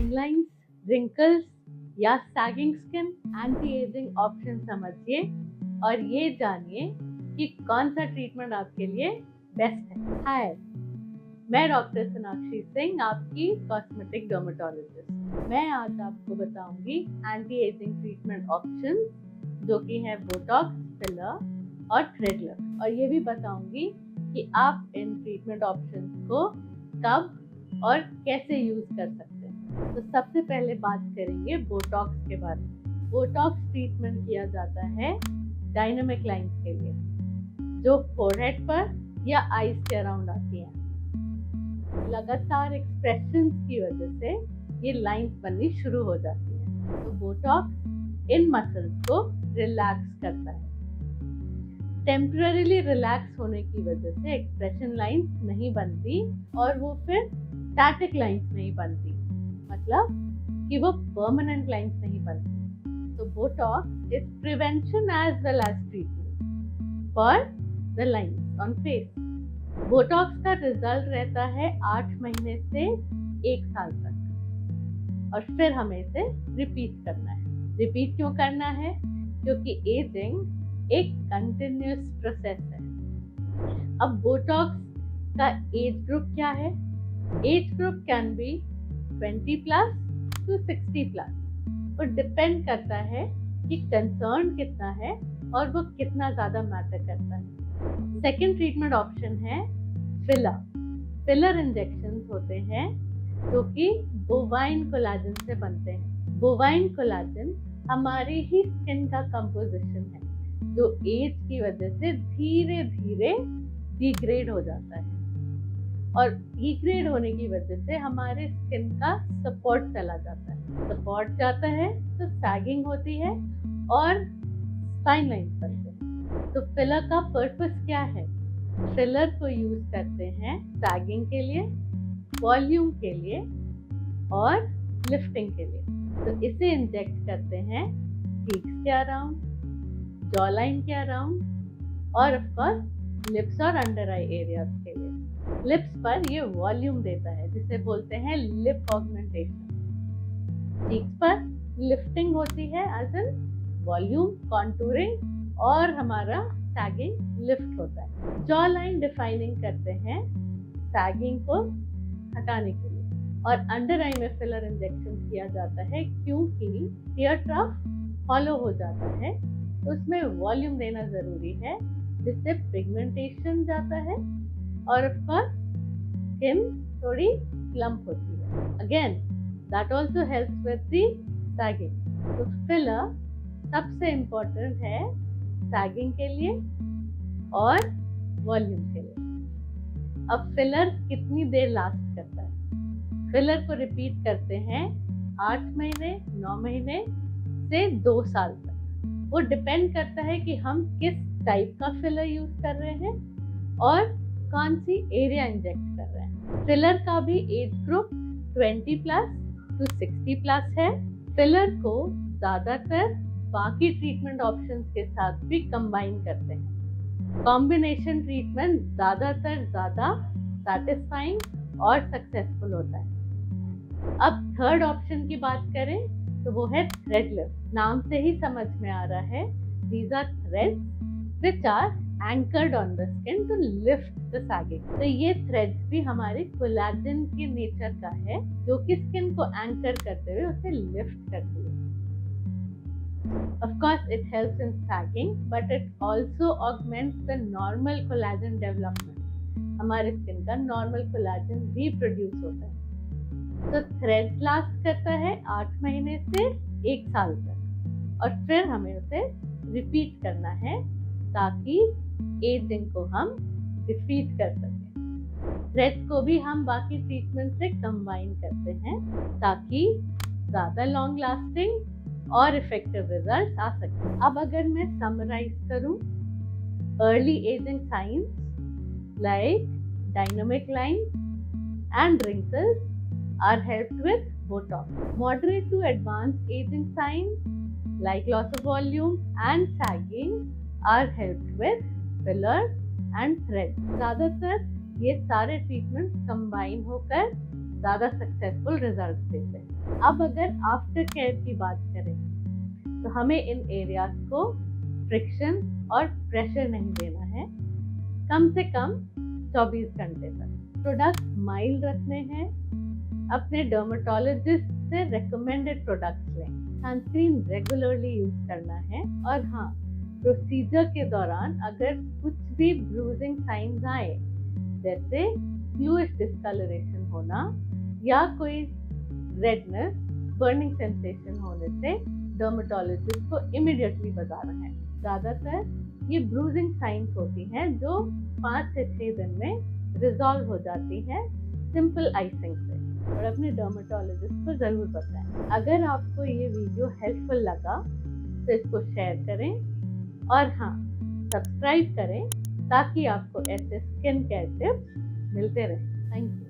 Fine lines, wrinkles या sagging skin, anti ageing option समझिए और ये जानिए कि कौन सा ट्रीटमेंट आपके लिए बेस्ट है। हाय, मैं डॉक्टर सोनाक्षी सिंह, आपकी कॉस्मेटिक डर्मेटोलॉजिस्ट। मैं आज आपको बताऊंगी एंटी एजिंग ट्रीटमेंट ऑप्शन जो कि है बोटॉक्स, फिलर और थ्रेडलर, और ये भी बताऊंगी कि आप इन ट्रीटमेंट ऑप्शन को कब और कैसे यूज कर सकते हैं। तो सबसे पहले बात करेंगे बोटॉक्स के बारे में। बोटॉक्स ट्रीटमेंट किया जाता है डायनामिक लाइंस के लिए, जो फोरहेड पर या आईज के अराउंड आती हैं। लगातार एक्सप्रेशंस की वजह से ये लाइंस बननी शुरू हो जाती हैं। तो बोटॉक्स इन मसल्स को रिलैक्स करता है। टेम्पररीली रिलैक्स होने की वजह से एक्सप्रेशन लाइंस नहीं बनती और वो फिर स्टैटिक लाइंस नहीं बनती, मतलब कि वो परमानेंट लाइंस नहीं बनती। तो Botox is prevention as well as treatment for the lines on face. Botox का रिजल्ट रहता है 8 महीने से 1 साल तक, और फिर हमें इसे रिपीट करना है। रिपीट क्यों करना है? क्योंकि एजिंग एक कंटिन्यूअस प्रोसेस है। अब बोटॉक्स का एज ग्रुप क्या है? Age group can be 20+ to 60+, और डिपेंड करता है कि कंसर्न कितना है और वो कितना ज्यादा मैटर करता है। सेकेंड ट्रीटमेंट ऑप्शन है फिलर। फिलर इंजेक्शंस होते हैं जो कि बोवाइन कोलाजन से बनते हैं। बोवाइन कोलाजन हमारी ही स्किन का कंपोजिशन है जो एज की वजह से धीरे धीरे डिग्रेड हो जाता है, और डिग्रेड होने की वजह से हमारे स्किन का सपोर्ट चला जाता है। सपोर्ट जाता है तो सैगिंग होती है और फाइन लाइंस बनते हैं। तो फिलर का पर्पस क्या है? फिलर को यूज करते हैं सैगिंग के लिए, वॉल्यूम के लिए और लिफ्टिंग के लिए। तो इसे इंजेक्ट करते हैं चीक्स के अराउंड, जॉ लाइन के अराउंड और ऑफ कोर्स लिप्स और अंडर आई एरियाज के लिए। लिप्स पर ये वॉल्यूम देता है जिसे बोलते हैं लिप ऑगमेंटेशन। चीक्स पर लिफ्टिंग होती है एज इन वॉल्यूम, कॉन्टूरिंग और हमारा सैगिंग लिफ्ट होता है। जॉ लाइन डिफाइनिंग करते हैं सैगिंग को हटाने के लिए, और अंडर आई में फिलर इंजेक्शन किया जाता है क्योंकि ईयर ट्रफ हॉलो हो जाता है, तो उसमें वॉल्यूम देना जरूरी है जिससे पिगमेंटेशन जाता है और ऑफ कोर्स स्किन थोड़ी प्लम्प होती है। Again that also helps with the sagging. तो फिलर सबसे इम्पोर्टेंट है सैगिंग के लिए और वॉल्यूम के लिए। अब फिलर कितनी देर लास्ट करता है? फिलर को रिपीट करते हैं 8 महीने, 9 महीने से 2 साल तक। वो डिपेंड करता है कि हम किस टाइप का फिलर यूज कर रहे हैं और कौन सी एरिया इंजेक्ट कर रहे हैं। फिलर का भी एज ग्रुप 20+ to 60+ है। फिलर को ज्यादातर बाकी ट्रीटमेंट ऑप्शंस के साथ भी कंबाइन करते हैं। कॉम्बिनेशन ट्रीटमेंट ज्यादातर ज्यादा सैटिस्फाइंग और सक्सेसफुल होता है। अब थर्ड ऑप्शन की बात करें तो वो है थ्रेडलर। नाम से ही समझ में आ रहा है, these are threads which are anchored on the skin to lift the sagging। तो ये थ्रेड्स भी हमारे कोलाजन के नेचर का है जो कि स्किन को एंकर करते हुए उसे लिफ्ट करती है। Of course, it helps in sagging, but it also augments the normal collagen development। हमारे स्किन का नॉर्मल कोलाजन भी प्रोड्यूस होता है। तो थ्रेड लास्ट करता है 8 महीने से 1 साल तक, और फिर हमें उसे रिपीट करना है ताकि एजिंग को हम डिफीट कर सकें। थ्रेड्स को भी हम बाकी ट्रीटमेंट से कंबाइन करते हैं ताकि ज़्यादा लॉन्ग लास्टिंग और इफेक्टिव रिजल्ट आ सके। अब अगर मैं समराइज करूं, early ageing science like dynamic lines and wrinkles are helped with Botox. Moderate to advanced aging signs like loss of volume and sagging are helped with fillers and threads. ज़्यादातर ये सारे treatment combine होकर ज़्यादा successful result देते हैं। अब अगर after care की बात करें तो हमें इन एरियाज को फ्रिक्शन और प्रेशर नहीं देना है, कम से कम 24 घंटे तक। प्रोडक्ट माइल्ड रखने हैं, अपने डर्मेटोलॉजिस्ट से रिकमेंडेड प्रोडक्ट्स लें, सनस्क्रीन रेगुलरली यूज करना है, और हाँ, प्रोसीजर के दौरान अगर कुछ भी ब्रूजिंग साइंस आए जैसे ब्लूइश डिस्कलरेशन होना या कोई रेडनेस, बर्निंग सेंसेशन होने से डर्मेटोलॉजिस्ट को इमीडिएटली बताना है। ज़्यादातर ये ब्रूजिंग साइंस होती हैं जो 5 से 6 दिन में रिजॉल्व हो जाती है सिंपल आइसिंग से, और अपने डर्मेटोलॉजिस्ट को ज़रूर बताएं। अगर आपको ये वीडियो हेल्पफुल लगा तो इसको शेयर करें, और हाँ, सब्सक्राइब करें ताकि आपको ऐसे स्किन केयर टिप्स मिलते रहें। Thank you.